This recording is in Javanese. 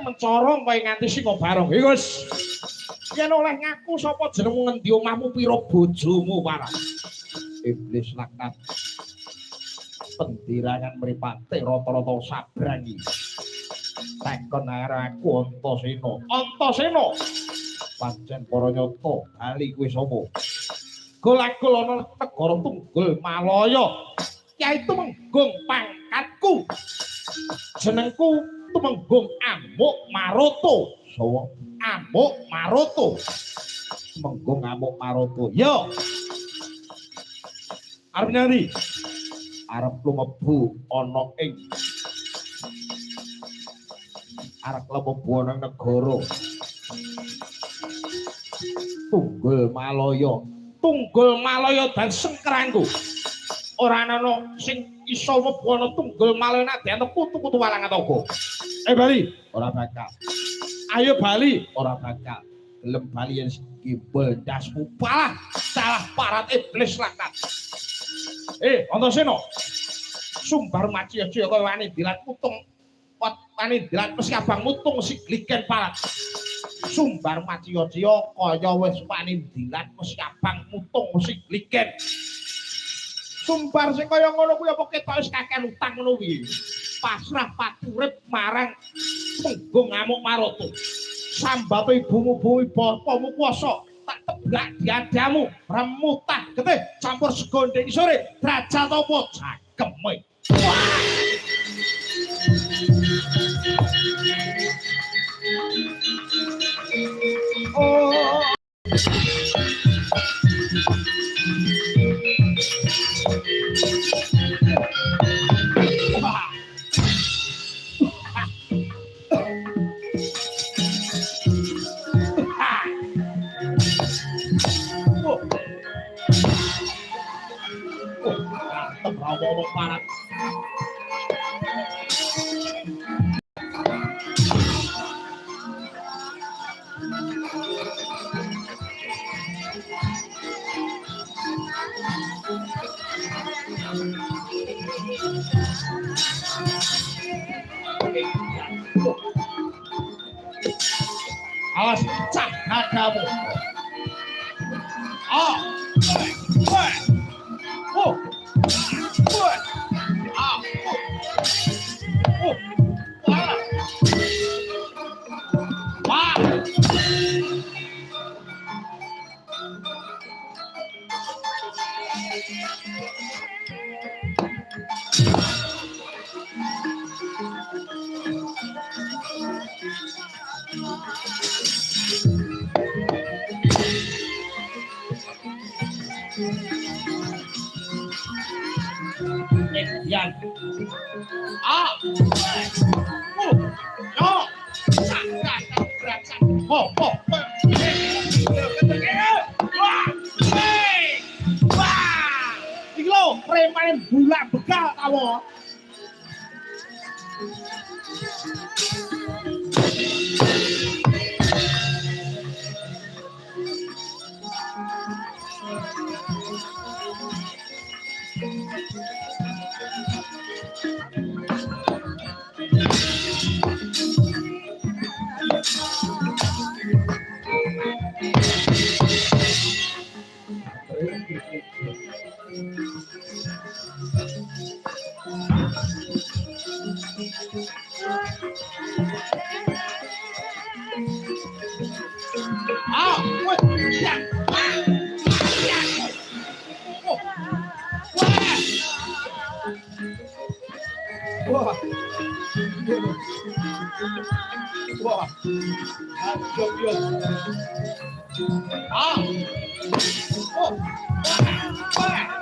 mencorong kowe nganti singa barong. Iki wis yen oleh ngaku sapa jenengmu ngendi omahmu pira bojomu parang. Iblis laknat. Pendirangan mripate rata-rata sabrangi. Takon arek aku Antasena. Antasena. Pancen para nyata bali kuwi sapa? Golak-gol ana negara Tunggul Malaya. Kyai Tumenggung pangkatku. Jenengku Tumenggung Amuk Maroto. Sawa Amuk Maroto. Tumenggung Amuk Maroto. Yo. Arep nyari. Arep lumebu ana ing arep lebu ana negara Tunggul Malaya. Tunggul Malaya dan sengkerangku. Ora ana sing iso mlebu ana Tunggul Malaya nek ana putu-putu walang ataga. Bali, ora bakal. Ayo Bali, ora bakal. Gelem Bali yen gimbal dasmu palah salah parat iblis laknat. Antasena. Sumbar maci aja kowe wani dilat mutung. Wani dilat mesti abang mutung si gliken parat. Sumbar maciya-ciya kaya wis panindilan mesti abang mutung mesti gliken. Sumbar sing kaya ngono kuwi apa ketok wis kakek utang ngono kuwi. Pasrah paturip marang Tumenggung Amuk Maroto. Sambate ibumu bumi bapamu kuwasa tak tebrak diadamu remutah getih campur sego ndek sore derajat apa cakeme. Oh. Terlalu parat. Awas cah nagamu. Yan. Iki lho, remane bulak bekal kamu. Wah.